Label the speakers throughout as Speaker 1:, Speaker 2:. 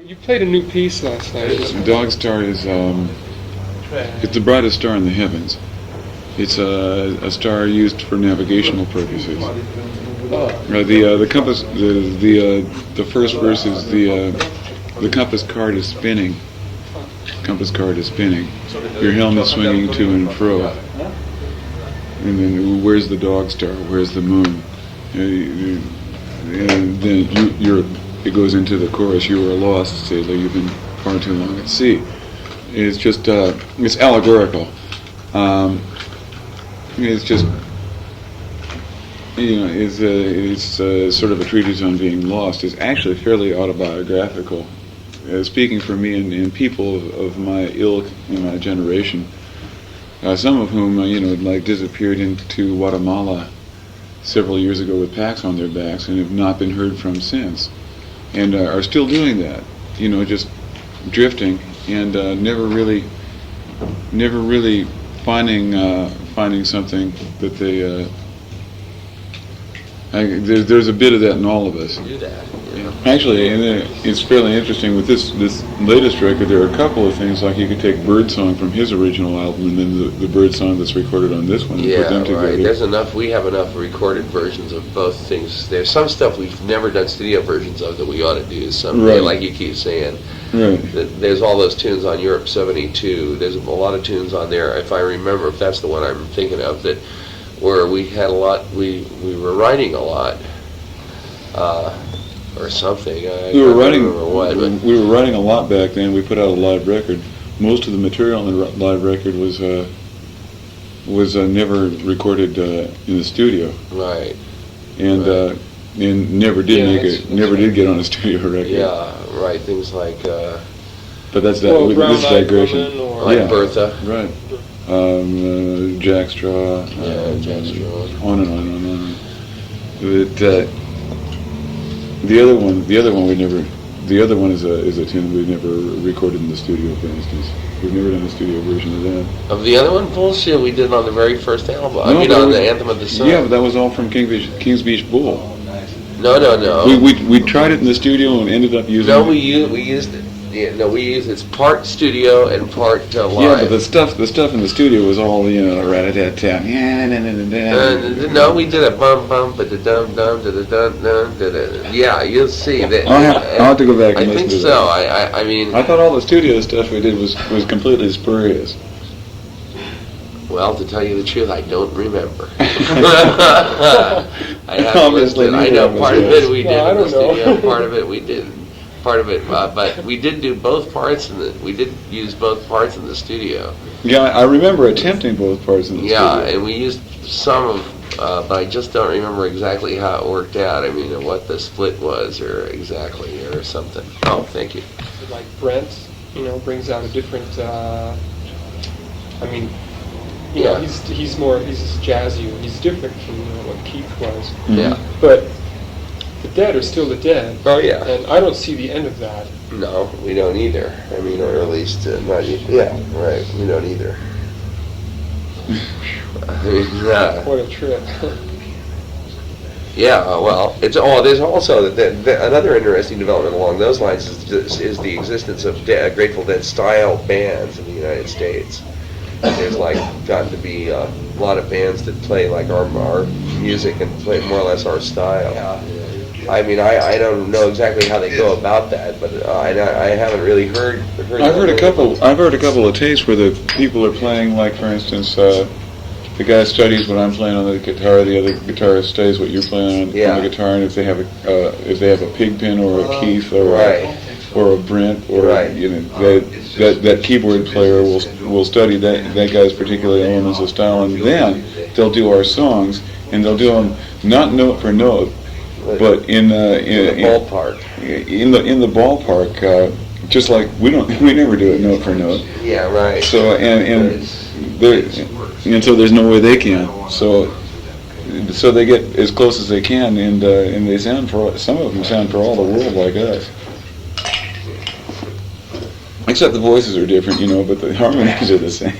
Speaker 1: You played a new piece last night.
Speaker 2: Dog Star is it's the brightest star in the heavens. It's a star used for navigational purposes. The compass, the first verse is the compass card is spinning. Compass card is spinning. Your helm is swinging to and fro. And then where's the dog star? Where's the moon? And then it goes into the chorus. You are lost, sailor. You've been far too long at sea. It's just it's allegorical. It's just it's sort of a treatise on being lost. It's actually fairly autobiographical. Speaking for me and people of my ilk and my generation, some of whom disappeared into Guatemala several years ago with packs on their backs and have not been heard from since, and are still doing that. Just drifting and never really finding something that they. There's a bit of that in all of us.
Speaker 3: Do that.
Speaker 2: Actually, and it's fairly interesting with this latest record. There are a couple of things, like you could take Birdsong from his original album and then the Birdsong that's recorded on this one and put them together.
Speaker 3: Right. There's enough. We have enough recorded versions of both things. There's some stuff we've never done studio versions of that we ought to do someday, like you keep saying.
Speaker 2: Right.
Speaker 3: There's all those tunes on Europe 72. There's a lot of tunes on there, if I remember, if that's the one I'm thinking of, that where we had a lot, we were writing a lot, or something.
Speaker 2: We were writing a lot back then. We put out a live record. Most of the material on the live record was never recorded in the studio.
Speaker 3: Right.
Speaker 2: And never did get on a studio record.
Speaker 3: Yeah, right. Things like.
Speaker 2: But that's that. This is digression.
Speaker 3: Like Bertha.
Speaker 2: Right. Jackstraw.
Speaker 3: Jackstraw.
Speaker 2: On and on and on. But the other one is a tune we've never recorded in the studio. For instance, we've never done a studio version of that.
Speaker 3: Of the other one, bullshit. We did on the very first album.
Speaker 2: No,
Speaker 3: on the Anthem of the Sun.
Speaker 2: Yeah, but that was all from Kings Beach Bull.
Speaker 3: No.
Speaker 2: We tried it in the studio and ended up using.
Speaker 3: No, we used it. Yeah, no, we used it's part studio and part live.
Speaker 2: Yeah, but the stuff in the studio was all rat-a-tat-tat.
Speaker 3: No, we did a bum bum but the dum dum da da dum dum da da. Yeah, you'll see that.
Speaker 2: I'll have to go back and
Speaker 3: listen to that. I think so. I mean.
Speaker 2: I thought all the studio stuff we did was completely spurious.
Speaker 3: Well, to tell you the truth, I don't remember.
Speaker 2: I
Speaker 3: know part of it we did in the studio, part of it we didn't. Part of it, but we did do both parts, we did use both parts in the studio.
Speaker 2: Yeah, I remember attempting both parts in the studio.
Speaker 3: Yeah, and we used some of, but I just don't remember exactly how it worked out. I mean, what the split was, or something. Oh, thank you.
Speaker 1: Like Brent, brings out a different. He's jazzy. He's different from what Keith was.
Speaker 2: Mm-hmm.
Speaker 3: Yeah,
Speaker 1: but. The Dead are still the Dead.
Speaker 3: Oh, yeah.
Speaker 1: And I don't see the end of that.
Speaker 3: No, we don't either. I mean, or at least not. Yeah, right. We don't either. I mean,
Speaker 1: what a trip.
Speaker 3: Yeah. Well, there's also another interesting development along those lines is the existence of Grateful Dead style bands in the United States. There's gotten to be a lot of bands that play like our music and play more or less our style.
Speaker 1: Yeah.
Speaker 3: I mean, I don't know exactly how they go about that, but I haven't really heard.
Speaker 2: I've heard a couple of tapes where the people are playing, like for instance, the guy studies what I'm playing on the guitar, the other guitarist studies what you're playing on the guitar, and if they have a Pigpen or a Keith or a Brent or that keyboard player will study that guy's particular elements of style, and then they'll do our songs, and they'll do them not note for note. But in the
Speaker 3: ballpark,
Speaker 2: in the ballpark, just like we never do it note for note.
Speaker 3: Yeah, right.
Speaker 2: So and so there's no way they can. So they get as close as they can, and they sound some of them sound for all the world like us. Except the voices are different, but the harmonies are the same.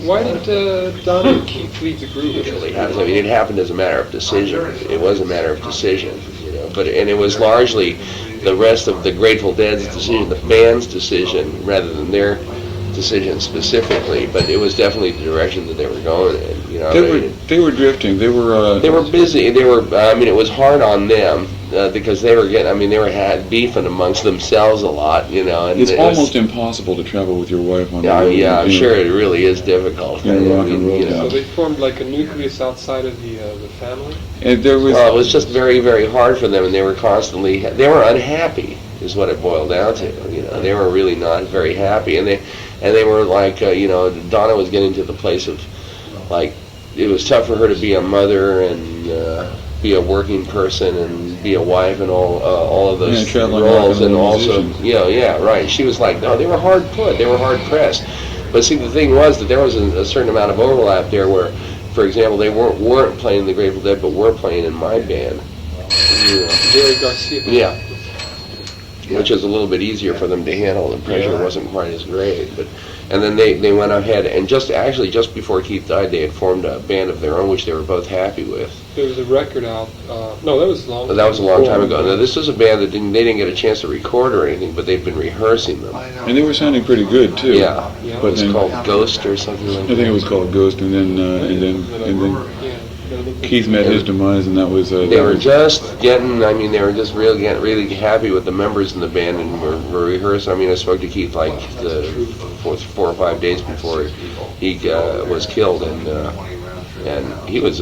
Speaker 1: Why did Don and Keith leave the group?
Speaker 3: It happened as a matter of decision. It was a matter of decision, but it was largely the rest of the Grateful Dead's decision, the band's decision, rather than their decision specifically. But it was definitely the direction that they were going in. You know,
Speaker 2: They were drifting. They were
Speaker 3: busy. They were. I mean, it was hard on them because they were getting. I mean, they were had beefing amongst themselves a lot. You know, and
Speaker 2: it's almost impossible to travel with your wife on the road.
Speaker 3: Yeah, I'm sure it really is difficult.
Speaker 2: Rock and roll.
Speaker 1: So they formed like a nucleus outside of the family.
Speaker 2: And there was.
Speaker 3: It was just very, very hard for them, and they were constantly. They were unhappy, is what it boiled down to. You know, they were really not very happy, and they were like, you know, Donna was getting to the place of, like, it was tough for her to be a mother and be a working person and be a wife and all of those roles, and also, you know, right. She was like, no, they were hard put, they were hard pressed. But see, the thing was that there was a certain amount of overlap there where, for example, they weren't playing the Grateful Dead, but were playing in my band. You know.
Speaker 1: Jerry Garcia.
Speaker 3: Yeah. Which is a little bit easier for them to handle. The pressure wasn't quite as great, and then they went ahead and just before Keith died, they had formed a band of their own, which they were both happy with.
Speaker 1: There was a record out. No, that was long.
Speaker 3: That was a long time ago. Now this is a band that they didn't get a chance to record or anything, but they've been rehearsing them.
Speaker 2: And they were sounding pretty good too.
Speaker 3: Yeah. It was called Ghost or something like that.
Speaker 2: I think it was called Ghost, and then Keith met his demise, and that was.
Speaker 3: They were just getting. I mean, they were just really happy with the members in the band, and were rehearsing. I mean, I spoke to Keith like the 4 or 5 days before he was killed, and he was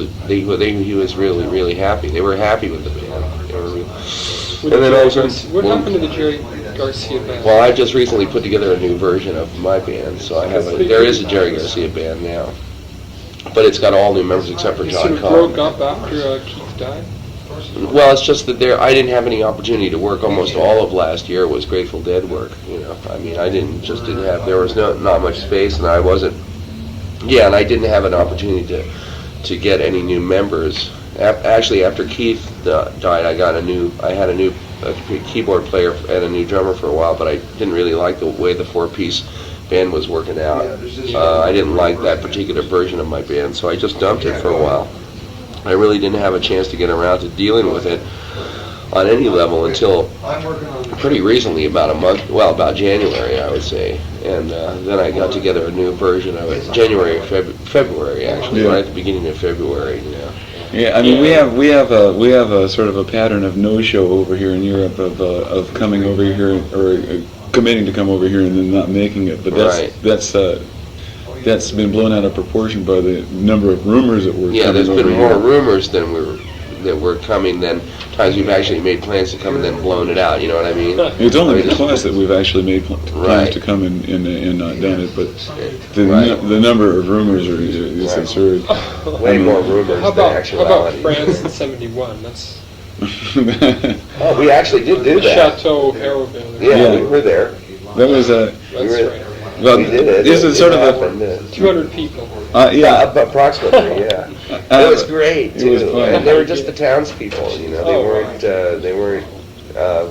Speaker 3: really happy. They were happy with the band. They were really,
Speaker 1: what happened to the Jerry Garcia band?
Speaker 3: Well, I just recently put together a new version of my band, so there is a Jerry Garcia band now. But it's got all new members except for John
Speaker 1: It sort of broke up after Keith died?
Speaker 3: Well, it's just that I didn't have any opportunity to work. Almost all of last year was Grateful Dead work. You know, I mean, I didn't have. There was not much space, and I wasn't. Yeah, and I didn't have an opportunity to get any new members. Actually, after Keith died, I had a new keyboard player and a new drummer for a while, but I didn't really like the way the 4-piece band was working out. I didn't like that particular version of my band, so I just dumped it for a while. I really didn't have a chance to get around to dealing with it on any level until pretty recently, about January, I would say. And then I got together a new version of it, February actually, right at the beginning of February. You know.
Speaker 2: Yeah, I mean, we have a sort of a pattern of no-show over here in Europe of coming over here or committing to come over here and then not making it, but that's been blown out of proportion by the number of rumors that were coming over here.
Speaker 3: Yeah, there's been more rumors that were coming than times we've actually made plans to come and then blown it out. You know what I mean?
Speaker 2: It's only twice that we've actually made plans to come and not done it, but the number of rumors is absurd.
Speaker 3: Way more rumors than actuality.
Speaker 1: How about France in '71? That's.
Speaker 3: Oh, we actually did do that.
Speaker 1: Chateau Harrowville.
Speaker 3: Yeah, we were there.
Speaker 2: That was a.
Speaker 1: That's right.
Speaker 2: Well,
Speaker 3: we did it.
Speaker 2: This is sort of
Speaker 3: a
Speaker 1: 200 people.
Speaker 3: Approximately. Yeah, it was great too.
Speaker 2: It was fun.
Speaker 3: And they were just the townspeople. You know, they weren't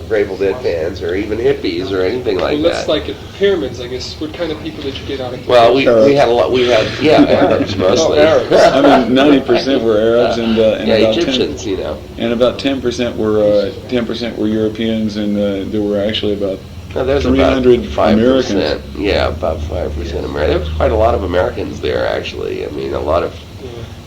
Speaker 3: Grateful Dead fans or even hippies or anything like
Speaker 1: Well,
Speaker 3: that.
Speaker 1: that's like at the pyramids, I guess. What kind of people did you get out of?
Speaker 3: Well, we had a lot. We had Arabs mostly.
Speaker 1: Arabs.
Speaker 2: I mean, 90% were Arabs and about
Speaker 3: Egyptians, you know.
Speaker 2: And about 10% were Europeans, and there were actually about
Speaker 3: No, there's
Speaker 2: 300
Speaker 3: about 5%.
Speaker 2: Americans.
Speaker 3: Yeah, about 5% Americans. There was quite a lot of Americans there, actually. I mean, a lot of.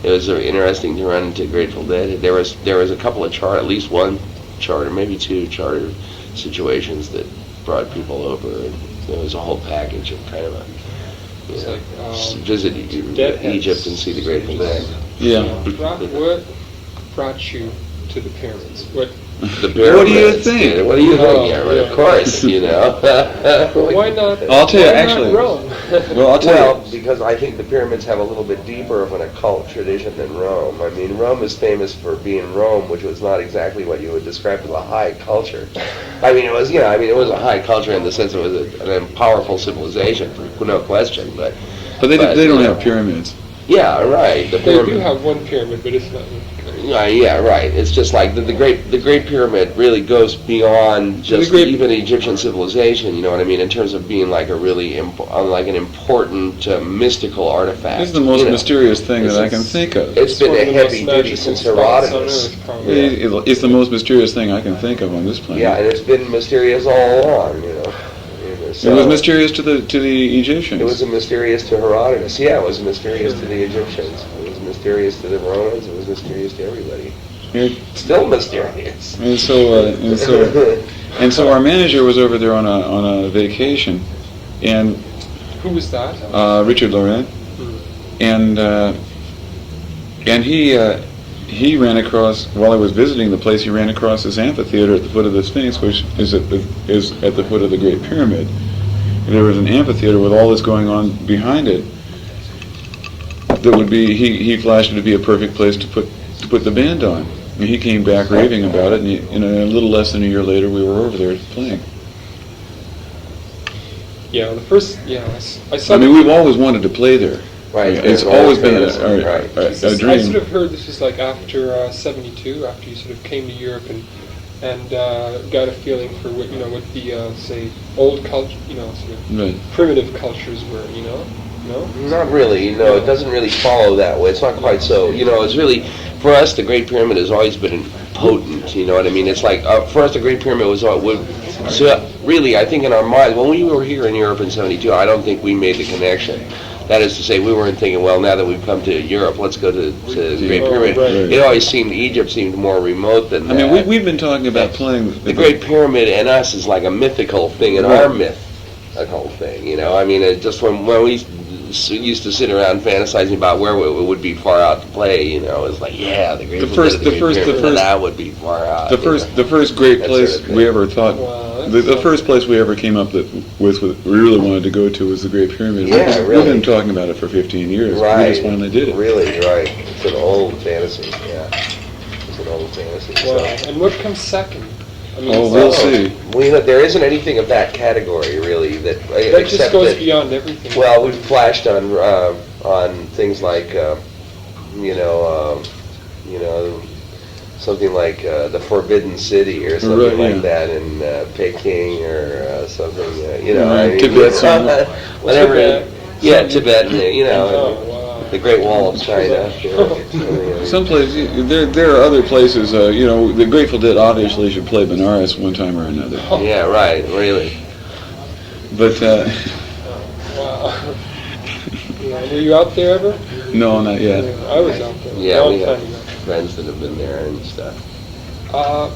Speaker 3: It was interesting to run into Grateful Dead. There was a couple of at least one charter, maybe 2 charter situations that brought people over. And there was a whole package of kind of visit Egypt and see the Grateful Dead.
Speaker 2: Yeah.
Speaker 1: What brought you to the pyramids?
Speaker 3: The pyramids.
Speaker 2: What do you think?
Speaker 3: What do you think? Yeah, right, of course, you know.
Speaker 1: Why not?
Speaker 2: I'll tell you,
Speaker 1: why not
Speaker 2: actually.
Speaker 1: Rome?
Speaker 2: Well, I'll tell you.
Speaker 3: Because I think the pyramids have a little bit deeper of an occult tradition than Rome. I mean, Rome is famous for being Rome, which was not exactly what you would describe as a high culture. I mean, it was, it was a high culture in the sense it was a powerful civilization, no question. But
Speaker 2: they don't have pyramids.
Speaker 3: Yeah, right. The
Speaker 1: They
Speaker 3: pyramid.
Speaker 1: do have one pyramid, but it's not.
Speaker 3: Yeah, right. It's just like the Great Pyramid really goes beyond just even Egyptian civilization. You know what I mean? In terms of being like a really like an important mystical artifact.
Speaker 2: It's the most mysterious thing that I can think of.
Speaker 3: It's been a heavy duty since Herodotus.
Speaker 2: It's the most mysterious thing I can think of on this planet.
Speaker 3: Yeah, and it's been mysterious all along. You know.
Speaker 2: So, it was mysterious to the Egyptians.
Speaker 3: It was mysterious to Herodotus. Yeah, it was mysterious to the Egyptians. It was mysterious to the Romans. It was mysterious to everybody. Still mysterious.
Speaker 2: And so our manager was over there on a vacation, and
Speaker 1: Who was that?
Speaker 2: Richard Laurent, and he ran across, while I was visiting the place, he ran across this amphitheater at the foot of the Sphinx, which is at the foot of the Great Pyramid. And there was an amphitheater with all this going on behind it. That would be, he flashed it to be a perfect place to put the band on. And he came back raving about it, and a little less than a year later, we were over there playing.
Speaker 1: Yeah, I saw.
Speaker 2: I mean, we've always wanted to play there.
Speaker 3: Right.
Speaker 2: It's always been a dream.
Speaker 1: I sort of heard this was like after '72, after you sort of came to Europe and got a feeling for what the say old culture, sort of primitive cultures were, No?
Speaker 3: Not really. No, it doesn't really follow that way. It's not quite so. It's really, for us, the Great Pyramid has always been potent. You know what I mean? It's like for us, the Great Pyramid was so really. I think in our minds, when we were here in Europe in '72, I don't think we made the connection. That is to say, we weren't thinking, well, now that we've come to Europe, let's go to the Great Pyramid.
Speaker 2: Right.
Speaker 3: It always seemed, Egypt seemed more remote than that.
Speaker 2: I mean, we've been talking about playing...
Speaker 3: The Great Pyramid in us is like a mythical thing in our mythical thing, I mean, it just when we used to sit around fantasizing about where it would be far out to play, it's like, yeah, the Great Pyramid, that would be far out.
Speaker 2: The first great place
Speaker 3: sort of
Speaker 2: we ever thought... The first place we ever came up with we really wanted to go to was the Great Pyramid.
Speaker 3: Yeah, really.
Speaker 2: We've been talking about it for 15 years.
Speaker 3: Right.
Speaker 2: We just finally did it.
Speaker 3: Really, right. It's an old fantasy, yeah. It's an old fantasy.
Speaker 1: Wow. And what comes second? I mean,
Speaker 2: we'll see.
Speaker 3: There isn't anything of that category, really, that
Speaker 1: just goes beyond everything.
Speaker 3: Well, we've flashed on things like, something like the Forbidden City or something like that in Peking or something,
Speaker 2: Tibet,
Speaker 3: whatever.
Speaker 1: Tibet.
Speaker 3: Yeah, Tibet, the Great Wall of China.
Speaker 2: Some places, there are other places, the Grateful Dead obviously should play Benares one time or another.
Speaker 3: Yeah, right, really.
Speaker 2: But,
Speaker 1: wow. Were you out there ever?
Speaker 2: No, not yet.
Speaker 1: I was out there.
Speaker 3: Yeah, we have friends that have been there and stuff.
Speaker 1: How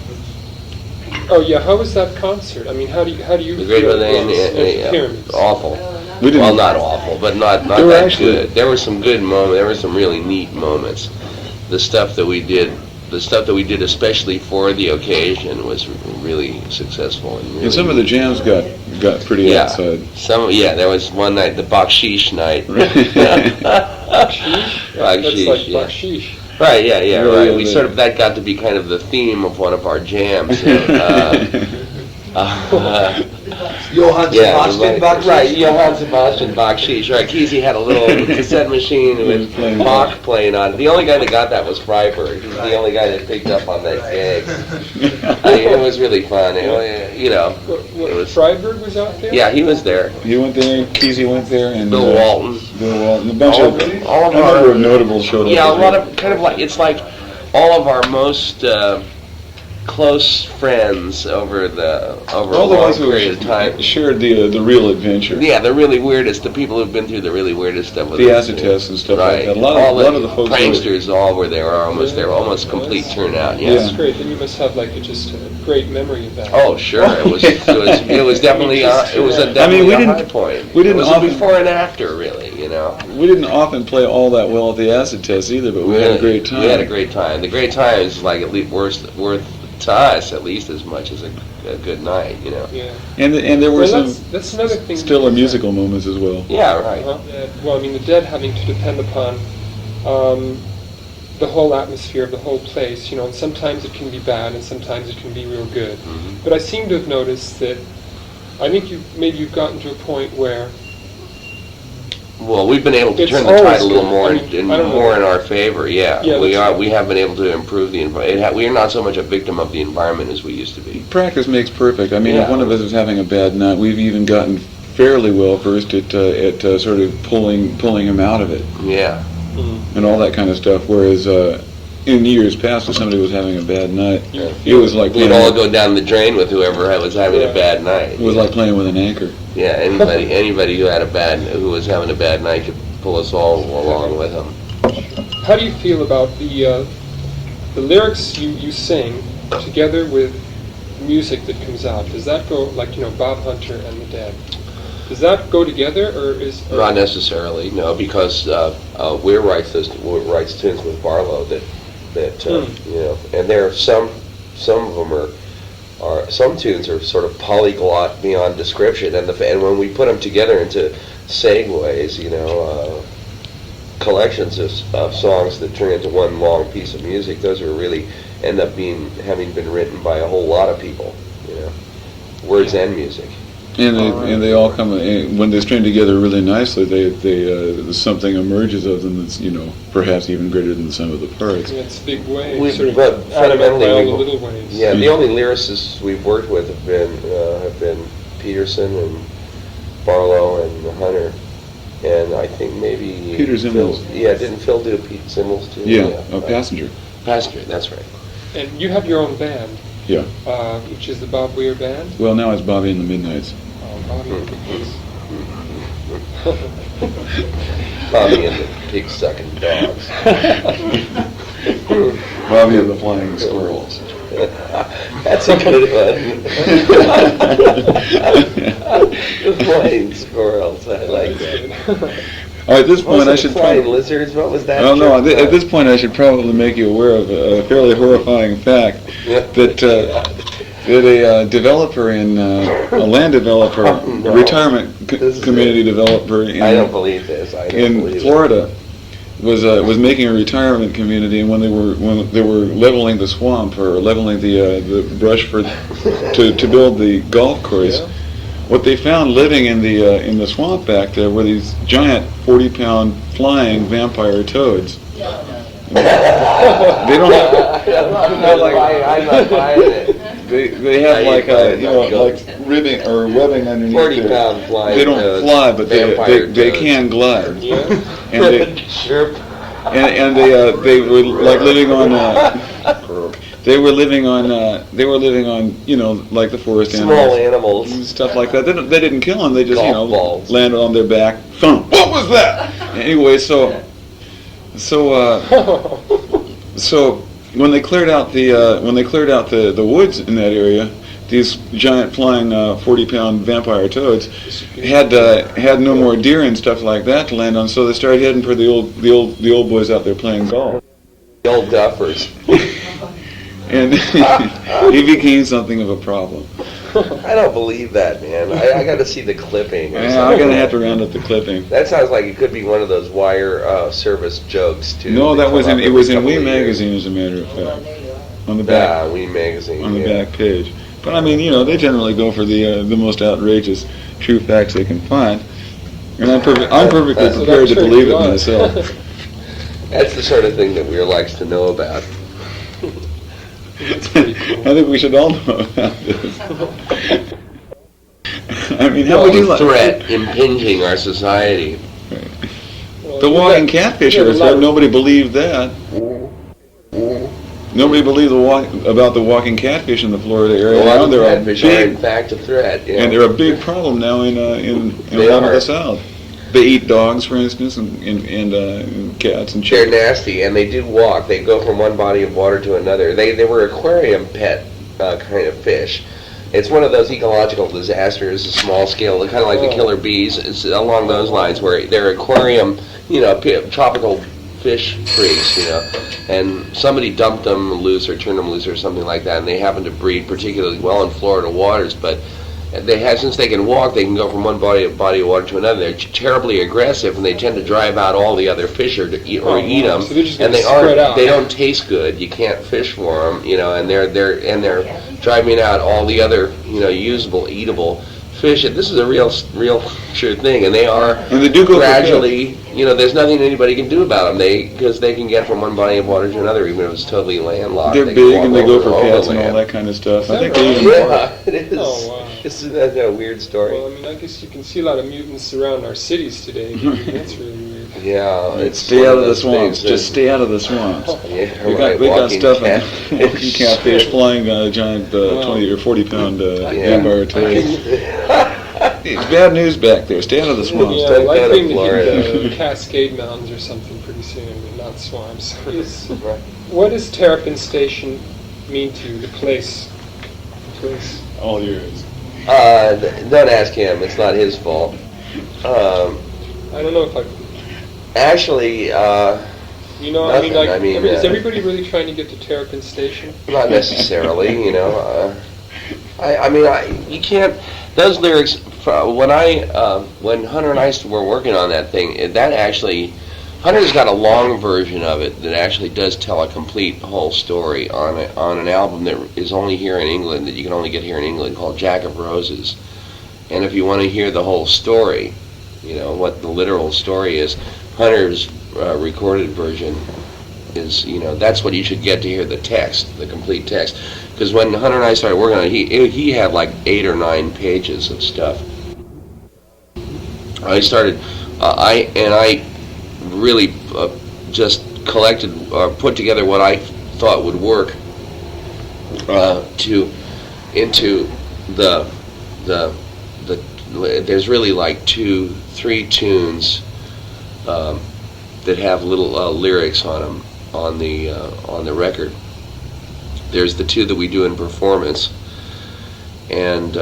Speaker 1: was that concert? I mean, how do you
Speaker 3: The Great
Speaker 1: feel
Speaker 3: Pyramids? Awful.
Speaker 2: Well,
Speaker 3: not awful, but not that good. There were some good moments. There were some really neat moments. The stuff that we did, especially for the occasion, was really successful. And
Speaker 2: some of the jams got pretty outside.
Speaker 3: There was one night, the Bakshish night.
Speaker 1: Bakshish? That's like bakshish.
Speaker 3: Right, right. We sort of, that got to be kind of the theme of one of our jams.
Speaker 4: Johann Sebastian Bakshish.
Speaker 3: Right, Johann Sebastian Bakshish. Right, Kesey had a little cassette machine with Bach playing on it. The only guy that got that was Freiberg. He's the only guy that picked up on that gag. It was really fun. It was,
Speaker 1: Freiberg was out there?
Speaker 3: Yeah, he was there.
Speaker 2: He went there, Kesey went there, and
Speaker 3: Bill Walton.
Speaker 2: A bunch of number of notables showed up.
Speaker 3: Yeah, a lot of, kind of like, it's like all of our most close friends over a long period of time
Speaker 2: shared the real adventure.
Speaker 3: Yeah, the really weirdest, the people who've been through the really weirdest stuff with
Speaker 2: the acid tests and stuff like that. A lot of the folks
Speaker 3: pranksters all were there, they were almost complete turnout. Yeah,
Speaker 1: that's great. Then you must have just a great memory of that.
Speaker 3: Oh, sure. It was definitely a high point.
Speaker 2: We didn't
Speaker 3: often, before and after, really.
Speaker 2: We didn't often play all that well at the acid test either, but we had a great time.
Speaker 3: We had a great time. The great time is like at least worth to us at least as much as a good night,
Speaker 1: Yeah.
Speaker 2: And there were
Speaker 1: that's another thing.
Speaker 2: Still musical moments as well.
Speaker 3: Yeah, right.
Speaker 1: Well, I mean, the Dead having to depend upon the whole atmosphere of the whole place, and sometimes it can be bad and sometimes it can be real good.
Speaker 3: Mm-hmm.
Speaker 1: But I seem to have noticed that I think you've gotten to a point where
Speaker 3: Well, we've been able to
Speaker 1: It's
Speaker 3: turn the tide
Speaker 1: always
Speaker 3: a little
Speaker 1: good.
Speaker 3: more
Speaker 1: I mean, I don't know.
Speaker 3: more in our favor. Yeah,
Speaker 1: Yeah,
Speaker 3: we
Speaker 1: that's
Speaker 3: are.
Speaker 1: right.
Speaker 3: We have been able to improve the environment. We are not so much a victim of the environment as we used to be.
Speaker 2: Practice makes perfect. I mean,
Speaker 3: Yeah.
Speaker 2: if one of us is having a bad night, we've even gotten fairly well versed at sort of pulling him out of it
Speaker 3: Yeah.
Speaker 2: and all that kind of stuff. Whereas in years past, if somebody was having a bad night,
Speaker 1: Yeah.
Speaker 2: it was like
Speaker 3: We'd
Speaker 2: playing,
Speaker 3: all go down the drain with whoever was having a
Speaker 1: Right.
Speaker 3: bad night.
Speaker 2: it was like playing with an anchor.
Speaker 3: Yeah, anybody who was having a bad night could pull us all along with them.
Speaker 1: How do you feel about the lyrics you sing together with music that comes out? Does that go, like, Bob Hunter and the Dead? Does that go together, or is...
Speaker 3: Not necessarily, no, because Weir writes tunes with Barlow that and there are some of them are some tunes are sort of polyglot beyond description, and when we put them together into segues, collections of songs that turn into one long piece of music, those are really end up having been written by a whole lot of people, words and music.
Speaker 2: And they all come when they string together really nicely. They something emerges of them that's perhaps even greater than the sum of the parts.
Speaker 1: Yeah, it's big waves, sort of
Speaker 3: But fundamentally,
Speaker 1: all the little waves.
Speaker 3: yeah, the only lyricists we've worked with have been Peterson and Barlow and Hunter, and I think maybe
Speaker 2: Peter Simmons.
Speaker 3: Didn't Phil do Pete Simmons too?
Speaker 2: Yeah, a Passenger.
Speaker 3: Passenger, that's right.
Speaker 1: And you have your own band,
Speaker 2: Yeah.
Speaker 1: which is the Bob Weir Band.
Speaker 2: Well, now it's Bobby and the Midnights.
Speaker 1: Oh, Bobby and the Pigs.
Speaker 3: Bobby and the pig-sucking dogs.
Speaker 2: Bobby and the Flying Squirrels.
Speaker 3: That's a good one. The flying squirrels, I like that.
Speaker 2: At this point, I should
Speaker 3: flying
Speaker 2: probably...
Speaker 3: lizards. What was that?
Speaker 2: Oh, no,
Speaker 3: joke
Speaker 2: at this point I should probably make you aware of a fairly horrifying fact that a developer a land developer, a retirement community developer
Speaker 3: I don't believe this. I don't
Speaker 2: in
Speaker 3: believe
Speaker 2: Florida was making a retirement community, and when they were leveling the swamp or leveling the brush to build the golf course.
Speaker 1: Yeah.
Speaker 2: What they found living in the swamp back there were these giant 40-pound flying vampire toads. They don't have,
Speaker 3: I'm not buying it.
Speaker 2: they have like ribbing or webbing underneath
Speaker 3: 40-pound flying.
Speaker 2: They don't fly, but they can glide.
Speaker 1: Yeah.
Speaker 2: And they,
Speaker 3: Sure.
Speaker 2: and they were like living on they were living on like the forest
Speaker 3: Small
Speaker 2: animals.
Speaker 3: animals.
Speaker 2: Stuff like that. They didn't kill them. They just
Speaker 3: Golf balls.
Speaker 2: landed on their back. Thump. What was that? Anyway, so when they cleared out the woods in that area, these giant flying 40-pound vampire toads had no more deer and stuff like that to land on. So they started heading for the old boys out there playing golf.
Speaker 3: The old duffers.
Speaker 2: And he became something of a problem.
Speaker 3: I don't believe that, man. I got to see the clipping.
Speaker 2: I'm gonna have to round up the clipping.
Speaker 3: That sounds like it could be one of those wire service jokes too.
Speaker 2: No,
Speaker 3: that
Speaker 2: it was in Weir magazine, as a matter of fact, on the back
Speaker 3: Weir magazine
Speaker 2: on the back page. But I mean, they generally go for the most outrageous true facts they can find, and I'm perfectly prepared to believe it myself.
Speaker 3: That's the sort of thing that Weir likes to know about.
Speaker 1: That's pretty cool.
Speaker 2: I think we should all know about this. I mean, how would you like
Speaker 3: threat impinging our society?
Speaker 1: Well,
Speaker 2: the walking catfisher? Nobody believed that. Nobody believed about the walking catfish in the Florida area.
Speaker 3: Well,
Speaker 2: Now
Speaker 3: catfish are in fact a threat. Yeah.
Speaker 2: And they're a big problem now in a lot of the South. They eat dogs, for instance, and cats and
Speaker 3: They're
Speaker 2: chickens.
Speaker 3: nasty, and they do walk. They go from one body of water to another. They were aquarium pet kind of fish. It's one of those ecological disasters, a small scale, kind of like the killer bees. It's along those lines where they're aquarium, tropical fish freaks, and somebody dumped them loose or turned them loose or something like that, and they happen to breed particularly well in Florida waters, but since they can walk, they can go from one body of water to another. They're terribly aggressive, and they tend to drive out all the other fish or eat them.
Speaker 1: So they're just
Speaker 3: and
Speaker 1: spread out.
Speaker 3: they don't taste good. You can't fish for them, and they're driving out all the other usable, eatable fish it. This is a real sure thing, and they are
Speaker 2: And they do go
Speaker 3: gradually. There's nothing anybody can do about them. Because they can get from one body of water to another, even if it's totally landlocked.
Speaker 2: They're
Speaker 3: can
Speaker 2: big
Speaker 3: walk
Speaker 2: and they go
Speaker 3: over
Speaker 2: for cats and all
Speaker 3: land.
Speaker 2: that kind of stuff. I think
Speaker 1: right?
Speaker 2: they even
Speaker 3: Yeah, it is.
Speaker 1: Oh, wow.
Speaker 3: Isn't that a weird story?
Speaker 1: Well, I mean, I guess you can see a lot of mutants around our cities today. That's really weird.
Speaker 3: Yeah, it's
Speaker 2: stay
Speaker 3: one
Speaker 2: out
Speaker 3: of
Speaker 2: of the
Speaker 3: those
Speaker 2: swamps.
Speaker 3: things
Speaker 2: Just stay out of the swamps.
Speaker 3: Yeah,
Speaker 2: We
Speaker 3: right,
Speaker 2: got
Speaker 3: walking
Speaker 2: stuff
Speaker 3: cat.
Speaker 2: in walking catfish, flying giant 20 or 40 pound Yambar toads. It's bad news back there. Stay out of the swamps.
Speaker 1: Yeah,
Speaker 3: Stay
Speaker 1: I
Speaker 3: out of
Speaker 1: think
Speaker 3: Florida.
Speaker 1: the Cascade Mountains or something pretty soon, but not swamps. What does Terrapin Station mean to you, the place?
Speaker 2: All yours.
Speaker 3: Don't ask him. It's not his fault.
Speaker 1: I don't know if I...
Speaker 3: Actually,
Speaker 1: You know,
Speaker 3: nothing.
Speaker 1: I mean, is
Speaker 3: uh,
Speaker 1: everybody really trying to get to Terrapin Station?
Speaker 3: not necessarily. You can't. Those lyrics. When Hunter and I were working on that thing, that actually, Hunter's got a long version of it that actually does tell a complete whole story on an album that is only here in England, that you can only get here in England, called Jack of Roses. And if you want to hear the whole story, what the literal story is, Hunter's recorded version is, that's what you should get to hear the text, the complete text. Because when Hunter and I started working on it, he had like 8 or 9 pages of stuff. I really just collected or put together what I thought would work into the there's really like 2-3 tunes that have little lyrics on them on the record. There's the 2 that we do in performance, and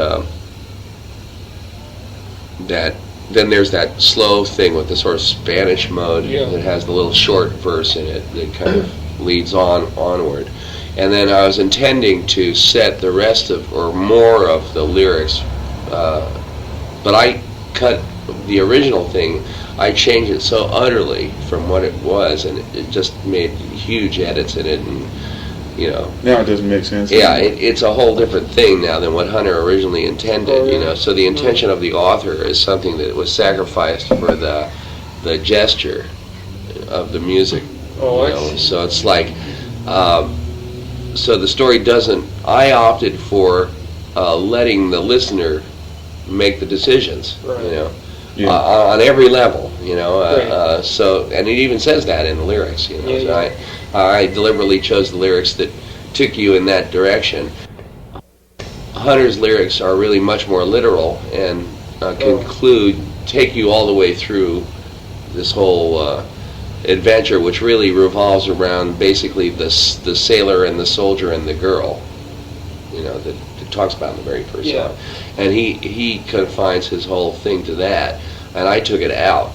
Speaker 3: then there's that slow thing with the sort of Spanish mode that has the little short verse in it that kind of leads onward. And then I was intending to set the rest of, or more of the lyrics, but I cut the original thing. I changed it so utterly from what it was, and it just made huge edits in it, and
Speaker 2: Now it doesn't make sense.
Speaker 3: yeah, it's a whole different thing now than what Hunter originally intended. So the intention of the author is something that was sacrificed for the gesture of the music. So it's like, so the story doesn't. I opted for letting the listener make the decisions. On every level. So, and it even says that in the lyrics. So I deliberately chose the lyrics that took you in that direction. Hunter's lyrics are really much more literal and take you all the way through this whole adventure, which really revolves around basically the sailor and the soldier and the girl, that it talks about in the very first song. And he confines his whole thing to that, and I took it out,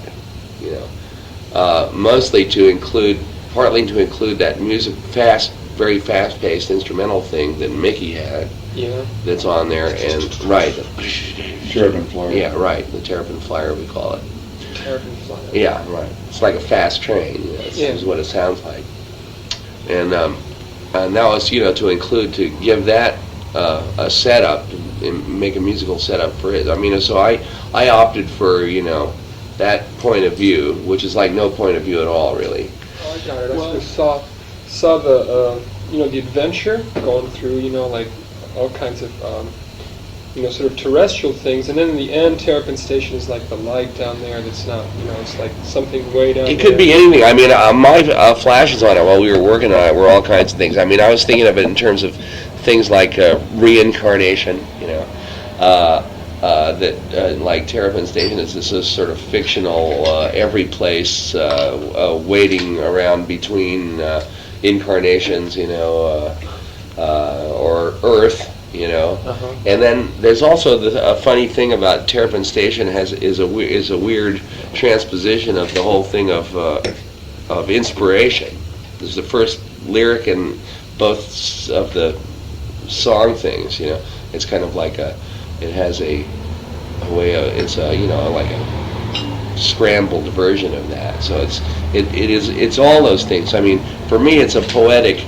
Speaker 3: mostly partly to include that very fast-paced instrumental thing that Mickey had. That's on there, and
Speaker 2: Terrapin Flyer.
Speaker 3: Yeah, right. The Terrapin Flyer, we call it.
Speaker 1: Terrapin Flyer.
Speaker 3: Yeah, right. It's like a fast train. Is what it sounds like. And now it's to give that a setup and make a musical setup for it. So I opted for that point of view, which is like no point of view at all, really.
Speaker 1: Oh, I got it. I sort of saw the the adventure going through like all kinds of sort of terrestrial things, and then in the end, Terrapin Station is like the light down there that's not it's like something way down there.
Speaker 3: It could be anything. My flashes on it while we were working on it were all kinds of things. I was thinking of it in terms of things like reincarnation, like Terrapin Station is this sort of fictional every place waiting around between incarnations, or Earth, And then there's also a funny thing about Terrapin Station is a weird transposition of the whole thing of inspiration. This is the first lyric in both of the song things. It's kind of like it has a way of, it's like a scrambled version of that. So it's all those things. For me, it's a poetic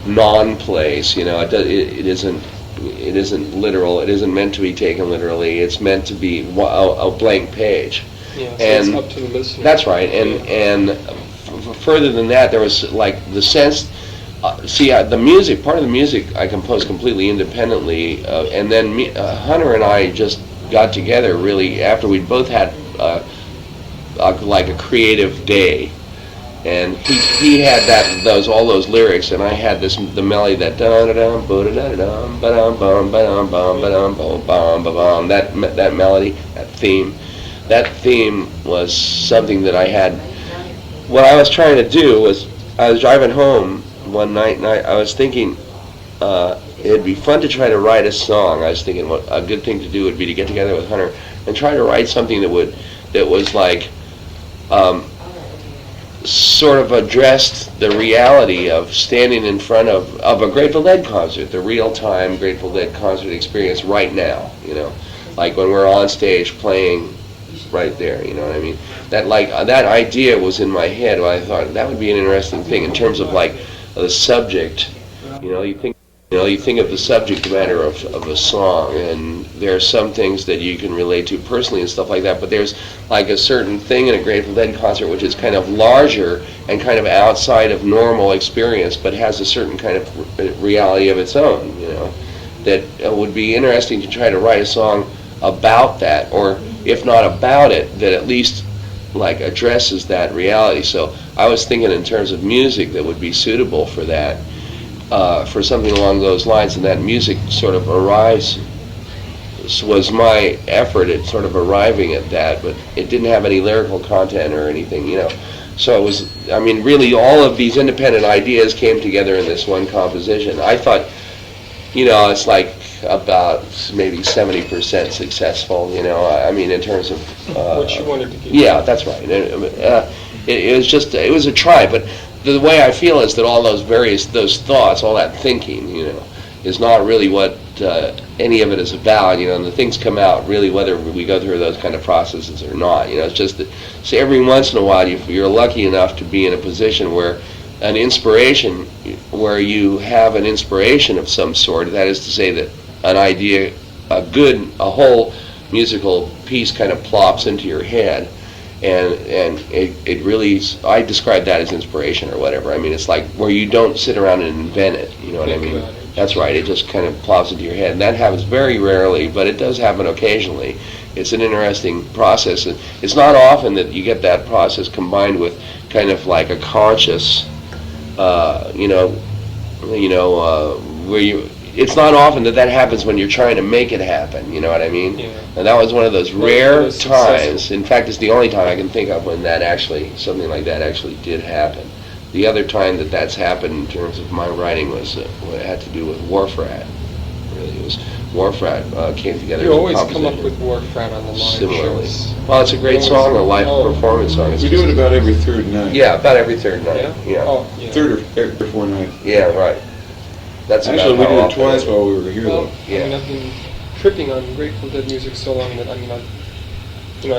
Speaker 3: non-place. It isn't. it isn't literal. It isn't meant to be taken literally. It's meant to be a blank page.
Speaker 1: Yeah, so
Speaker 3: And
Speaker 1: it's up to the listener.
Speaker 3: that's right. And further than that, there was like the sense. The music, part of the music I composed completely independently, and then Hunter and I just got together really after we'd both had like a creative day, and he had all those lyrics, and I had the melody that da-da-dum, ba-da-da-dum, ba-dum, bum, ba-dum, bum, ba-dum, bum, bum, ba-bum, that melody, that theme was something that I had. What I was trying to do was, I was driving home one night, and I was thinking it'd be fun to try to write a song. I was thinking what a good thing to do would be to get together with Hunter and try to write something that was like sort of addressed the reality of standing in front of a Grateful Dead concert, the real-time Grateful Dead concert experience right now, like when we're on stage playing right there, you know what I mean? That idea was in my head. I thought that would be an interesting thing in terms of like the subject. You think of the subject matter of a song, and there are some things that you can relate to personally and stuff like that, but there's like a certain thing in a Grateful Dead concert which is kind of larger and kind of outside of normal experience, but has a certain kind of reality of its own, that would be interesting to try to write a song about that, or if not about it, that at least like addresses that reality. So I was thinking in terms of music that would be suitable for that, for something along those lines, and that music sort of was my effort at sort of arriving at that, but it didn't have any lyrical content or anything, So it was, really all of these independent ideas came together in this one composition. I thought, it's like about maybe 70% successful, in terms of...
Speaker 1: what you wanted to get.
Speaker 3: Yeah, that's right. It was a try, but the way I feel is that all those thoughts, all that thinking, is not really what any of it is about, and the things come out really whether we go through those kind of processes or not, it's just that, so every once in a while you're lucky enough to be in a position where you have an inspiration of some sort, that is to say that an idea, a whole musical piece kind of plops into your head, and it really, I describe that as inspiration or whatever. It's like where you don't sit around and invent it, you know what I mean? That's right, it just kind of plops into your head, and that happens very rarely, but it does happen occasionally. It's an interesting process, and it's not often that you get that process combined with kind of like a conscious, where you, it's not often that happens when you're trying to make it happen, you know what I mean?
Speaker 1: Yeah.
Speaker 3: And that was one of those rare times. In fact, it's the only time I can think of when something like that actually did happen. The other time that's happened in terms of my writing was what it had to do with Warfrat. Really, it was Warfrat came together.
Speaker 1: You always come up with Warfrat on the live
Speaker 3: similarly.
Speaker 1: shows.
Speaker 3: Well, it's a great song, a live performance song.
Speaker 2: We do it about every third night.
Speaker 3: Yeah, about every third night. Yeah.
Speaker 1: Oh, yeah.
Speaker 2: Third or fourth night.
Speaker 3: Yeah, right. That's
Speaker 2: Actually, we
Speaker 3: about
Speaker 2: did
Speaker 3: how
Speaker 2: it twice
Speaker 3: often.
Speaker 2: while we were here,
Speaker 1: Well,
Speaker 2: though.
Speaker 3: Yeah.
Speaker 1: I've been tripping on Grateful Dead music so long that I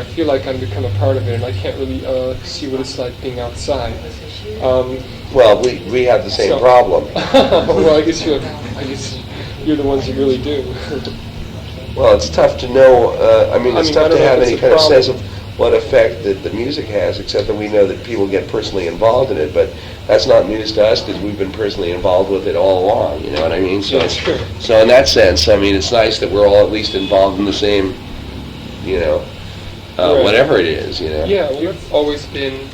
Speaker 1: feel like I've become a part of it, and I can't really see what it's like being outside.
Speaker 3: Well, we have the same problem.
Speaker 1: Well, I guess you're the ones who really do.
Speaker 3: Well, it's tough to know. It's tough
Speaker 1: I don't
Speaker 3: to
Speaker 1: know
Speaker 3: have
Speaker 1: if it's
Speaker 3: any
Speaker 1: a
Speaker 3: kind of
Speaker 1: problem.
Speaker 3: sense of what effect that the music has, except that we know that people get personally involved in it. But that's not news to us because we've been personally involved with it all along. You know what I mean? So,
Speaker 1: Yeah, sure.
Speaker 3: So in that sense, it's nice that we're all at least involved in the same,
Speaker 1: Right.
Speaker 3: whatever it is.
Speaker 1: Yeah, we've always been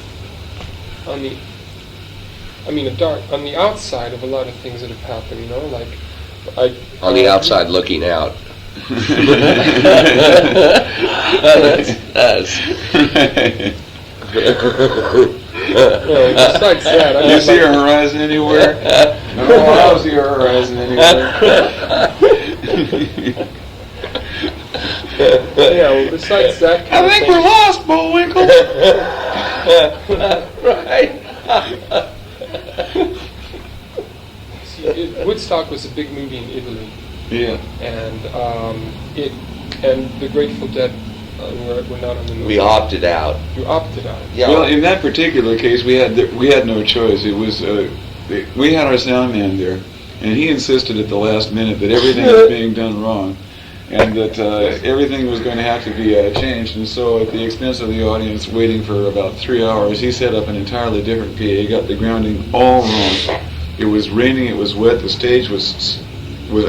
Speaker 1: on the outside of a lot of things that have happened.
Speaker 3: On the outside looking out. That's
Speaker 1: besides that,
Speaker 2: Do you see your horizon anywhere? No, I don't see your horizon anywhere.
Speaker 1: Yeah, well, besides that kind
Speaker 2: I
Speaker 1: of
Speaker 2: think
Speaker 1: thing,
Speaker 2: we're lost, Bullwinkle.
Speaker 3: right.
Speaker 1: Woodstock was a big movie in Italy,
Speaker 2: Yeah.
Speaker 1: and the Grateful Dead were not on the movie.
Speaker 3: We opted out.
Speaker 1: You opted out.
Speaker 3: Yeah.
Speaker 2: Well, in that particular case, we had no choice. It was we had our sound man there, and he insisted at the last minute that everything was being done wrong, and that everything was going to have to be changed. And so, at the expense of the audience waiting for about 3 hours, he set up an entirely different PA. He got the grounding all wrong. It was raining, it was wet, the stage was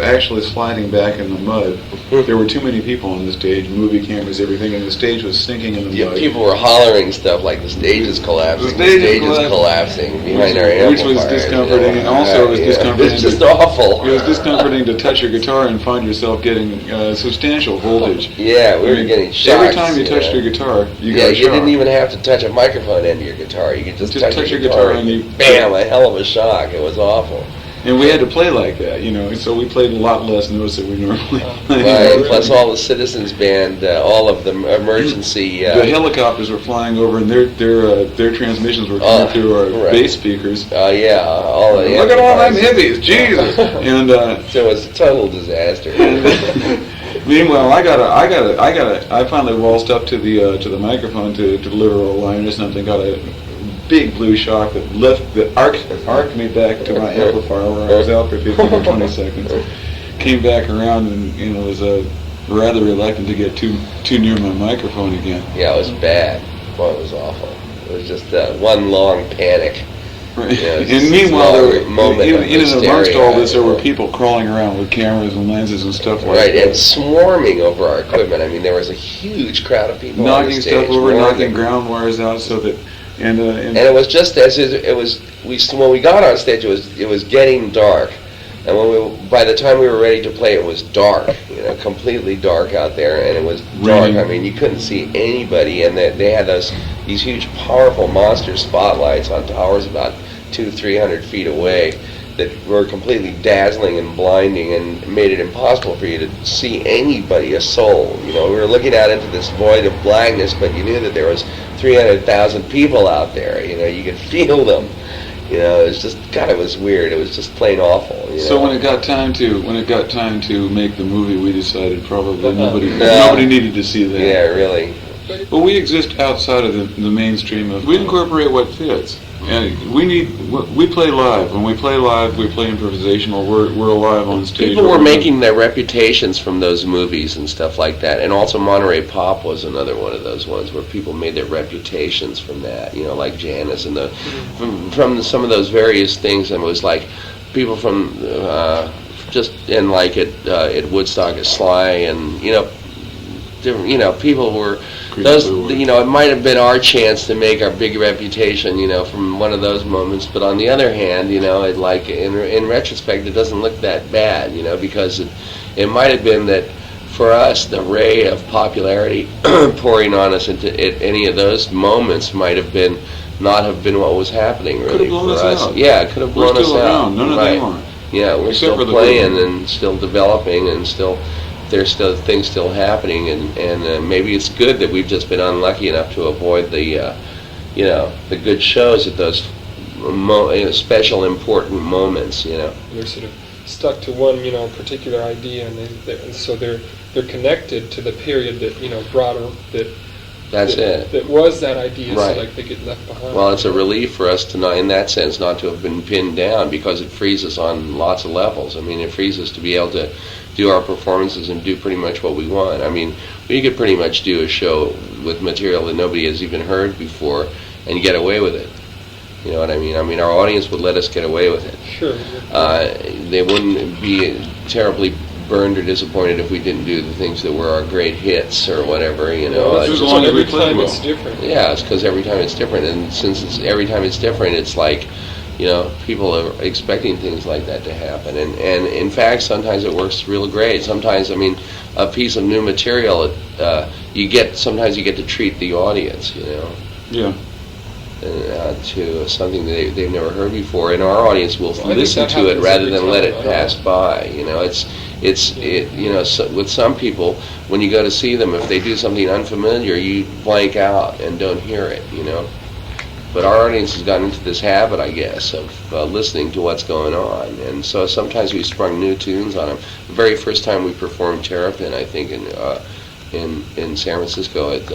Speaker 2: actually sliding back in the mud. There were too many people on the stage, movie cameras, everything, and the stage was sinking in the mud.
Speaker 3: People were hollering stuff like the stage is collapsing, the stage is collapsing behind our amplifiers.
Speaker 2: Which was discomforting, and also it was discomforting.
Speaker 3: It's just awful.
Speaker 2: It was discomforting to touch your guitar and find yourself getting substantial voltage.
Speaker 3: Yeah, we were getting shocks.
Speaker 2: Every time you touched your guitar, you got a shock.
Speaker 3: You didn't even have to touch a microphone into your guitar. You could just touch your guitar and bam, a hell of a shock. It was awful.
Speaker 2: And we had to play like that, and so we played a lot less notes than we normally play.
Speaker 3: Right, plus all the Citizens Band, all of the emergency...
Speaker 2: the helicopters were flying over, and their transmissions were coming through our bass speakers.
Speaker 3: All the
Speaker 2: look at all them hippies, Jesus! And
Speaker 3: so it was a total disaster.
Speaker 2: Meanwhile, I finally waltzed up to the microphone to deliver a line or something, got a big blue shock that arced me back to my amplifier where I was out for 15 or 20 seconds. Came back around and was rather reluctant to get too near my microphone again.
Speaker 3: Yeah, it was bad. Boy, it was awful. It was just one long panic.
Speaker 2: Right. And meanwhile, in amongst all this, there were people crawling around with cameras and lenses and stuff like that.
Speaker 3: Right, and swarming over our equipment. I mean, there was a huge crowd of people
Speaker 2: knocking
Speaker 3: on the stage.
Speaker 2: Stuff over, knocking ground wires out, so that. And
Speaker 3: it was just as it was. When we got on stage, it was getting dark, and by the time we were ready to play, it was dark. Completely dark out there, and it was dark. I mean, you couldn't see anybody, and they had these huge, powerful monster spotlights on towers about 200-300 feet away that were completely dazzling and blinding, and made it impossible for you to see anybody, a soul. We were looking out into this void of blackness, but you knew that there was 300,000 people out there. You could feel them. It was just, God, it was weird. It was just plain awful.
Speaker 2: So when it got time to make the movie, we decided probably nobody needed to see that.
Speaker 3: Yeah, really.
Speaker 2: But we exist outside of the mainstream of. We incorporate what fits, and we play live. When we play live, we play improvisational. We're alive on stage.
Speaker 3: People were making their reputations from those movies and stuff like that, and also Monterey Pop was another one of those ones where people made their reputations from that. Like Janis and from some of those various things, and it was like people from at Woodstock at Sly, and people were. It might have been our chance to make our big reputation, from one of those moments. But on the other hand, in retrospect, it doesn't look that bad, because it might have been that for us, the ray of popularity pouring on us at any of those moments might have not have been what was happening really for us. Out. Yeah, it could have blown us out.
Speaker 2: We're still around. None of them are.
Speaker 3: Yeah, we're still playing and still developing and still. There's still things still happening, and maybe it's good that we've just been unlucky enough to avoid the good shows at those special important moments. They're
Speaker 1: sort of stuck to one particular idea, and so they're connected to the period that brought them that was that idea.
Speaker 3: Right.
Speaker 1: So they get left behind.
Speaker 3: Well, it's a relief for us to not, in that sense, not to have been pinned down, because it frees us on lots of levels. I mean, it frees us to be able to do our performances and do pretty much what we want. I mean, we could pretty much do a show with material that nobody has even heard before and get away with it. You know what I mean? I mean, our audience would let us get away with it.
Speaker 1: Sure.
Speaker 3: They wouldn't be terribly burned or disappointed if we didn't do the things that were our great hits or whatever,
Speaker 1: every time it's different.
Speaker 3: Yeah, it's because every time it's different, and since every time it's different, it's like, people are expecting things like that to happen, and in fact, sometimes it works real great. Sometimes, a piece of new material, sometimes you get to treat the audience,
Speaker 2: Yeah.
Speaker 3: To something that they've never heard before, and our audience will listen to it rather than let it pass by. With some people, when you go to see them, if they do something unfamiliar, you blank out and don't hear it. But our audience has gotten into this habit, I guess, of listening to what's going on, and so sometimes we sprung new tunes on them. The very first time we performed Terrapin, I think, in San Francisco at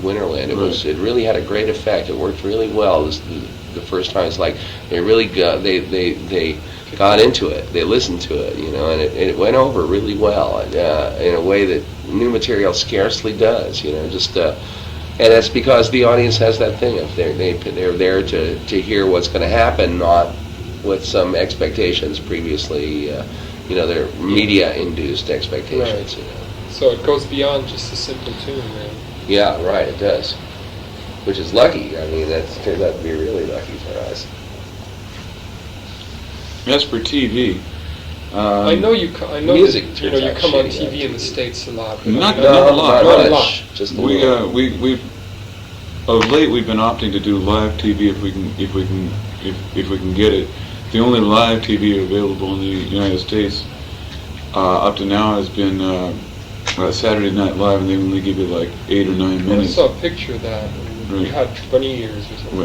Speaker 3: Winterland, it really had a great effect. It worked really well. The first time, it's like they really got they got into it. They listened to it, you know, and it went over really well in a way that new material scarcely does, you know. Just and that's because the audience has that thing of they're there to hear what's going to happen, not with some expectations previously, you know, they're media-induced expectations.
Speaker 1: Right.
Speaker 3: You know.
Speaker 1: So it goes beyond just a simple tune, man.
Speaker 3: Yeah, right. It does, which is lucky. I mean, that turned out to be really lucky for us.
Speaker 2: As for TV,
Speaker 1: I know you. I know
Speaker 3: music
Speaker 1: that, you know, you
Speaker 3: turns
Speaker 1: come
Speaker 3: out
Speaker 1: on
Speaker 3: shitty
Speaker 1: TV in the States a lot. But
Speaker 2: Not
Speaker 3: No,
Speaker 2: a lot.
Speaker 3: not
Speaker 1: Not a
Speaker 3: much.
Speaker 1: lot.
Speaker 3: Just a
Speaker 2: we
Speaker 3: little.
Speaker 2: we've of late we've been opting to do live TV if we can get it. The only live TV available in the United States up to now has been Saturday Night Live, and they only give you like 8 or 9
Speaker 1: I
Speaker 2: minutes.
Speaker 1: saw a picture of that.
Speaker 2: Right.
Speaker 1: You had bunny ears or something.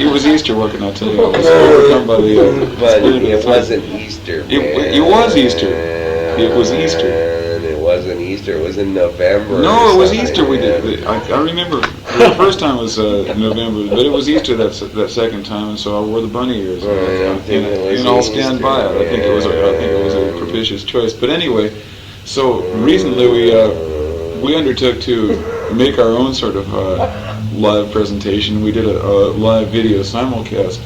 Speaker 2: It was Easter, what can I tell you? I was overcome by the
Speaker 3: But
Speaker 2: spirit of the
Speaker 3: it
Speaker 2: time.
Speaker 3: wasn't Easter, man.
Speaker 2: It was Easter. It was Easter.
Speaker 3: And it wasn't Easter. It was in November.
Speaker 2: No,
Speaker 3: or
Speaker 2: it was
Speaker 3: something,
Speaker 2: Easter. We
Speaker 3: man.
Speaker 2: did. I remember the first time was November, but it was Easter that second time, and so I wore the bunny ears. And I'll stand by it. I think it was a propitious choice. But anyway, so recently we undertook to make our own sort of live presentation. We did a live video simulcast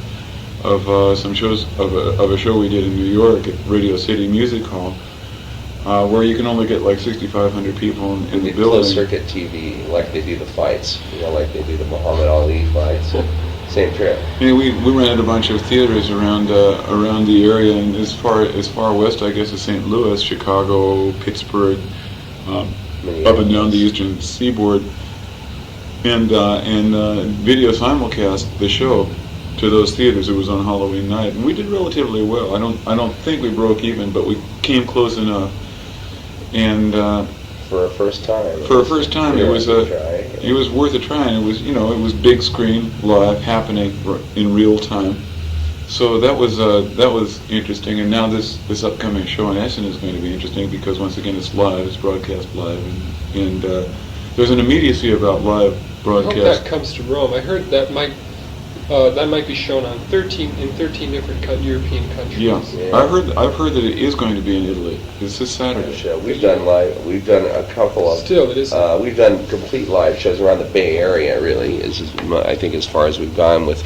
Speaker 2: of some shows of a show we did in New York at Radio City Music Hall, where you can only get like 6,500 people in the building.
Speaker 3: Closed circuit TV, like they do the fights, you know, like they do the Muhammad Ali fights. Same trip.
Speaker 2: Yeah, we rented a bunch of theaters around the area, and as far west, I guess, as St. Louis, Chicago, Pittsburgh, up and down the eastern seaboard, and video simulcast the show to those theaters. It was on Halloween night, and we did relatively well. I don't think we broke even, but we came close enough. And
Speaker 3: For a first time.
Speaker 2: it was worth a try. And it was big screen, live, happening in real time. So that was interesting. And now this upcoming show in Essen is going to be interesting because once again it's live, it's broadcast live, and there's an immediacy about live
Speaker 1: I
Speaker 2: broadcast.
Speaker 1: hope that comes to Rome. I heard that might be shown on 13 different European countries.
Speaker 2: Yeah. I've heard that it is going to be in Italy. It's this Saturday.
Speaker 3: We've done a couple of.
Speaker 1: Still, it is.
Speaker 3: We've done complete live shows around the Bay Area. Really, I think as far as we've gone with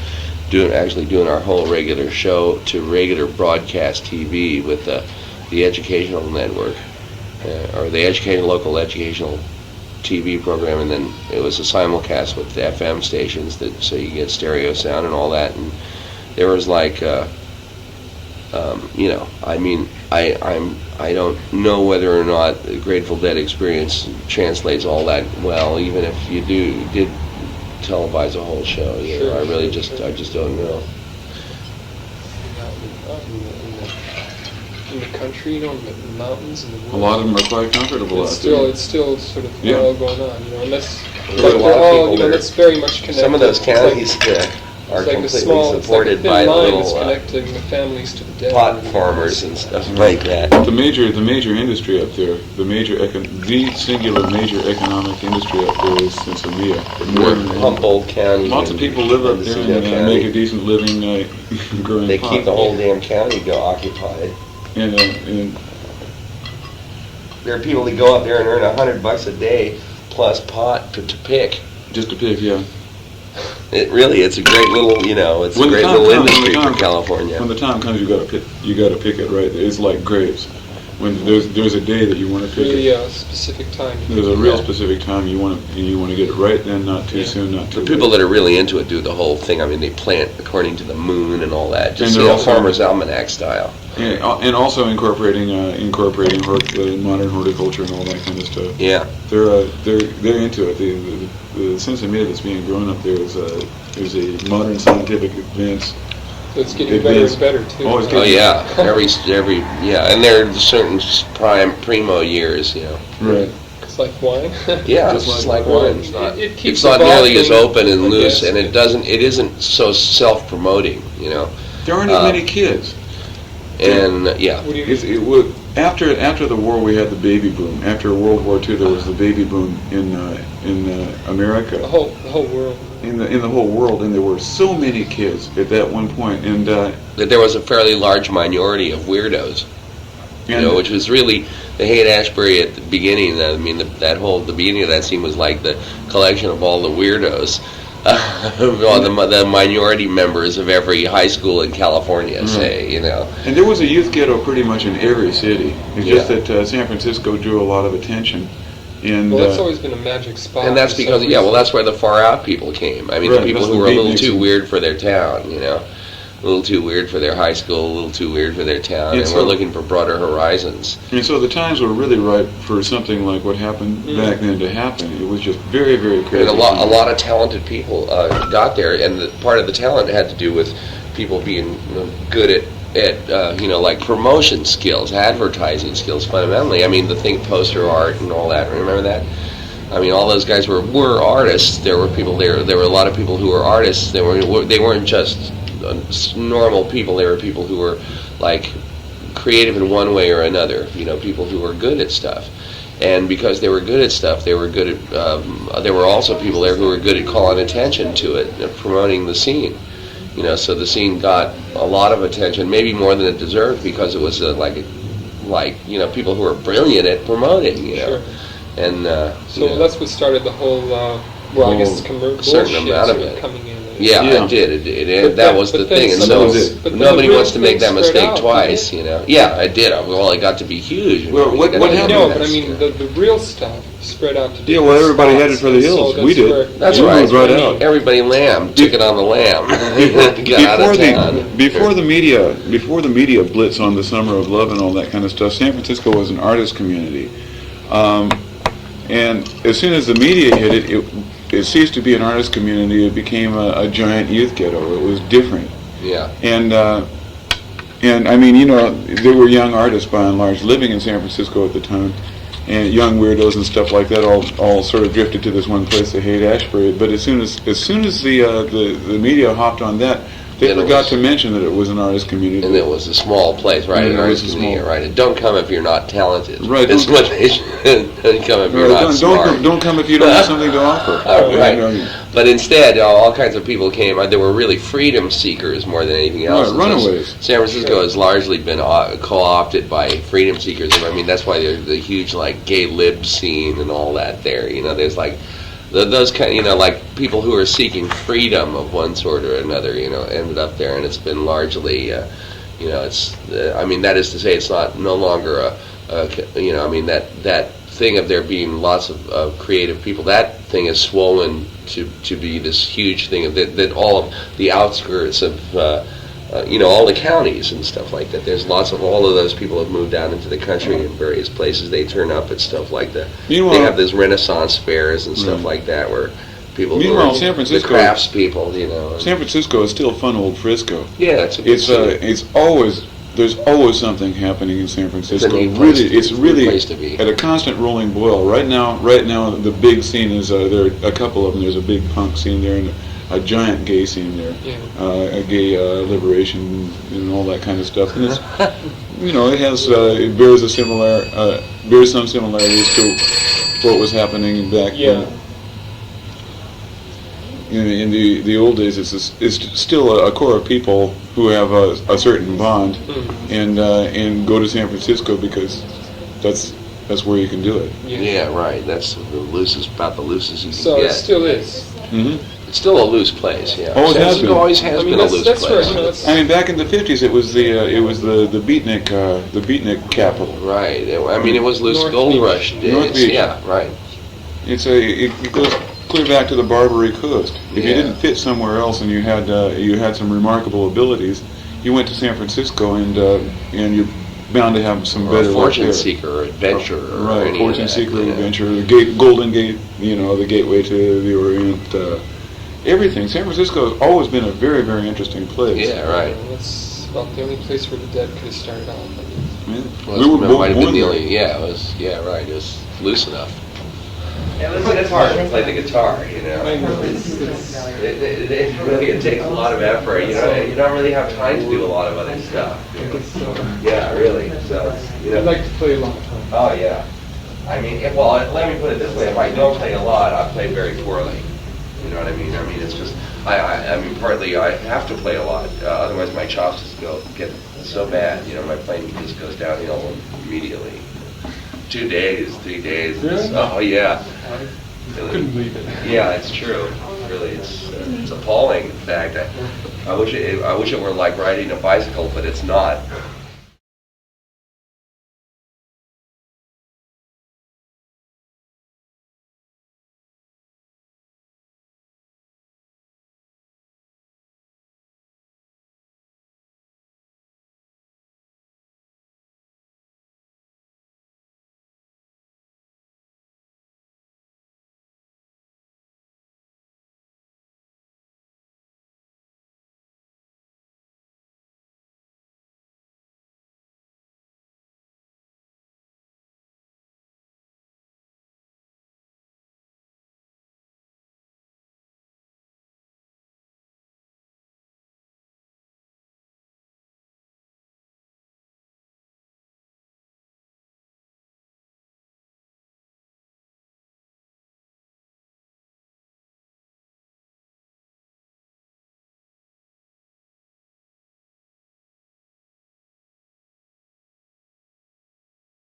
Speaker 3: doing our whole regular show to regular broadcast TV with the educational network or the local educational TV program, and then it was a simulcast with the FM stations so you get stereo sound and all that. And there was like, I mean, I don't know whether or not the Grateful Dead experience translates all that well, even if you did televise a whole show.
Speaker 1: Sure,
Speaker 3: I just don't know.
Speaker 1: In the country, in the mountains, in the woods.
Speaker 2: A lot of them are quite comfortable out there.
Speaker 1: It's still sort of
Speaker 2: Yeah.
Speaker 1: all going on, and that's
Speaker 3: There's a lot of people that are-
Speaker 1: that's very much connected.
Speaker 3: Some of those
Speaker 1: It's like-
Speaker 3: counties are
Speaker 1: it's like
Speaker 3: completely
Speaker 1: it's
Speaker 3: supported
Speaker 1: like a
Speaker 3: by
Speaker 1: thin line
Speaker 3: little
Speaker 1: that's connecting the families to the dead.
Speaker 3: pot farmers and stuff like that.
Speaker 2: The major industry up there, the singular major economic industry up there is Cincinnati.
Speaker 3: Humboldt County.
Speaker 2: Lots of people live up there and make a decent living growing
Speaker 3: They
Speaker 2: pot.
Speaker 3: keep the whole damn county occupied.
Speaker 2: And
Speaker 3: There are people that go up there and earn $100 a day plus pot to pick.
Speaker 2: just to pick, yeah.
Speaker 3: It's a great little, it's
Speaker 2: When
Speaker 3: a
Speaker 2: the
Speaker 3: great
Speaker 2: time
Speaker 3: little
Speaker 2: comes,
Speaker 3: industry
Speaker 2: when the
Speaker 3: for
Speaker 2: time-
Speaker 3: California.
Speaker 2: When the time comes, you gotta pick it right. It's like grapes. When there's a day that you want to pick
Speaker 1: Really
Speaker 2: it.
Speaker 1: specific time.
Speaker 2: There's a real specific time you want to get it right. Then not too soon, not too
Speaker 3: The
Speaker 2: late.
Speaker 3: people that are really into it do the whole thing. I mean, they plant according to the moon and all that, just
Speaker 2: And they're also-
Speaker 3: farmer's almanac style.
Speaker 2: And also incorporating modern horticulture and all that kind of stuff.
Speaker 3: Yeah.
Speaker 2: They're into it. The Cincinnati that's being grown up there is a modern scientific advance.
Speaker 1: It's getting better and better too.
Speaker 2: Oh, it's
Speaker 3: Oh yeah, and there are certain primo years,
Speaker 2: Right.
Speaker 1: It's like wine.
Speaker 3: Yeah,
Speaker 2: Just
Speaker 3: it's
Speaker 2: like
Speaker 3: like wine. It's
Speaker 1: It keeps
Speaker 3: not nearly as
Speaker 1: evolving,
Speaker 3: open and
Speaker 1: I
Speaker 3: loose,
Speaker 1: guess.
Speaker 3: and it isn't so self-promoting.
Speaker 2: There aren't as many kids.
Speaker 3: And yeah.
Speaker 1: What do you mean?
Speaker 2: It would, after the war, we had the baby boom. After World War II, there was the baby boom in America.
Speaker 1: The whole world.
Speaker 2: In the whole world, and there were so many kids at that one point, and
Speaker 3: that there was a fairly large minority of weirdos. You know, which was really the Haight-Ashbury at the beginning. I mean, the beginning of that scene was like the collection of all the weirdos, the minority members of every high school in California, say, you know.
Speaker 2: And there was a youth ghetto pretty much in every city. It's just that San Francisco drew a lot of attention. And,
Speaker 1: well, that's always been a magic spot.
Speaker 3: And that's because, that's where the far out people came. I mean, the people who were a little too weird for their town, you know. A little too weird for their high school, a little too weird for their town, and we're looking for broader horizons.
Speaker 2: And so the times were really ripe for something like what happened back then to happen. It was just very, very crazy.
Speaker 3: And a lot of talented people got there, and part of the talent had to do with people being good at like promotion skills, advertising skills, fundamentally. I mean, the poster art and all that. Remember that? I mean, all those guys were artists. There were people there. There were a lot of people who were artists. They weren't just normal people. They were people who were like creative in one way or another. You know, people who were good at stuff. And because they were good at stuff, they were good at. There were also people there who were good at calling attention to it, and promoting the scene. You know, so the scene got a lot of attention, maybe more than it deserved, because it was people who were brilliant at promoting. You know, and
Speaker 1: so that's what started the whole. Well, I guess commercial
Speaker 3: certain amount of it
Speaker 1: coming in.
Speaker 3: Yeah, it did. That was the thing, and so nobody wants to make that mistake twice, you know. Yeah, it did. Well, it got to be huge.
Speaker 2: Well, what happened?
Speaker 1: No, but I mean, the real stuff spread out to different
Speaker 2: everybody
Speaker 1: spots,
Speaker 2: headed for the hills. We did.
Speaker 3: That's right. Everybody took it on the lam. Got out of town.
Speaker 2: Before the media blitz on the Summer of Love and all that kind of stuff, San Francisco was an artist community. And as soon as the media hit it ceased to be an artist community. It became a giant youth ghetto. It was different.
Speaker 3: Yeah.
Speaker 2: And I mean, there were young artists by and large living in San Francisco at the time, and young weirdos and stuff like that all sort of drifted to this one place, the Haight-Ashbury. But as soon as the media hopped on that, they forgot to mention that it was an artist community.
Speaker 3: And it was a small place, right? An artist community, right? And don't come if you're not talented.
Speaker 2: Right.
Speaker 3: That's what they should. Don't come if you're not smart.
Speaker 2: Don't come if you don't have something to offer.
Speaker 3: Right. But instead, all kinds of people came. There were really freedom seekers more than anything else.
Speaker 2: Right, runaways.
Speaker 3: San Francisco has largely been co-opted by freedom seekers. I mean, that's why there's the huge, gay lib scene and all that there. There's, those kind, people who are seeking freedom of one sort or another, ended up there, and it's been largely, it's. That is to say, it's no longer that thing of there being lots of creative people. That thing is swollen to be this huge thing that all of the outskirts of. All the counties and stuff like that. There's lots of all of those people have moved out into the country in various places. They turn up at stuff like that. They have these Renaissance fairs and stuff like that where people.
Speaker 2: Meanwhile, San Francisco,
Speaker 3: the crafts people,
Speaker 2: San Francisco is still fun old Frisco.
Speaker 3: Yeah,
Speaker 2: it's always there's always something happening in San Francisco. It's really at a constant rolling boil. Right now, the big scene is there are a couple of them. There's a big punk scene there and a giant gay scene there, a gay liberation and all that kind of stuff. And it's, it has it bears some similarities to what was happening back then. In the old days, it's still a core of people who have a certain bond, and go to San Francisco because that's where you can do it.
Speaker 3: Yeah, right. That's the loosest you can get.
Speaker 1: So it still is.
Speaker 2: Mm-hmm.
Speaker 3: It's still a loose place, yeah.
Speaker 2: Always has been.
Speaker 3: Always has been a loose place.
Speaker 2: I mean, back in the 50s, it was the beatnik capital.
Speaker 3: Right. It was loose
Speaker 1: North
Speaker 3: gold
Speaker 1: Beach.
Speaker 3: rush days. Yeah, right.
Speaker 2: It goes clear back to the Barbary Coast. If you didn't fit somewhere else and you had some remarkable abilities, you went to San Francisco and you're bound to have some better luck there.
Speaker 3: Fortune seeker or adventurer.
Speaker 2: Right, fortune seeker, adventurer, the Golden Gate, the gateway to the Orient. Everything. San Francisco has always been a very, very interesting place.
Speaker 3: Yeah, right.
Speaker 1: It's about the only place where the dead could have started off.
Speaker 2: We were born there.
Speaker 3: It was, right. It was loose enough. It's hard to play the guitar, you know.
Speaker 1: I know.
Speaker 3: It takes a lot of effort. You know, you don't really have time to do a lot of other stuff. You know? Yeah, really. So, you know.
Speaker 1: I'd like to play a long time.
Speaker 3: Oh yeah. I mean, well, let me put it this way: if I don't play a lot, I play very poorly. You know what I mean? I mean, it's just, I mean, partly I have to play a lot. Otherwise, my chops just get so bad. You know, my playing just goes downhill immediately. 2 days, 3 days.
Speaker 1: Really?
Speaker 3: Oh yeah.
Speaker 1: I couldn't believe it.
Speaker 3: Yeah, it's true. Really, it's appalling. In fact, I wish it were like riding a bicycle, but it's not.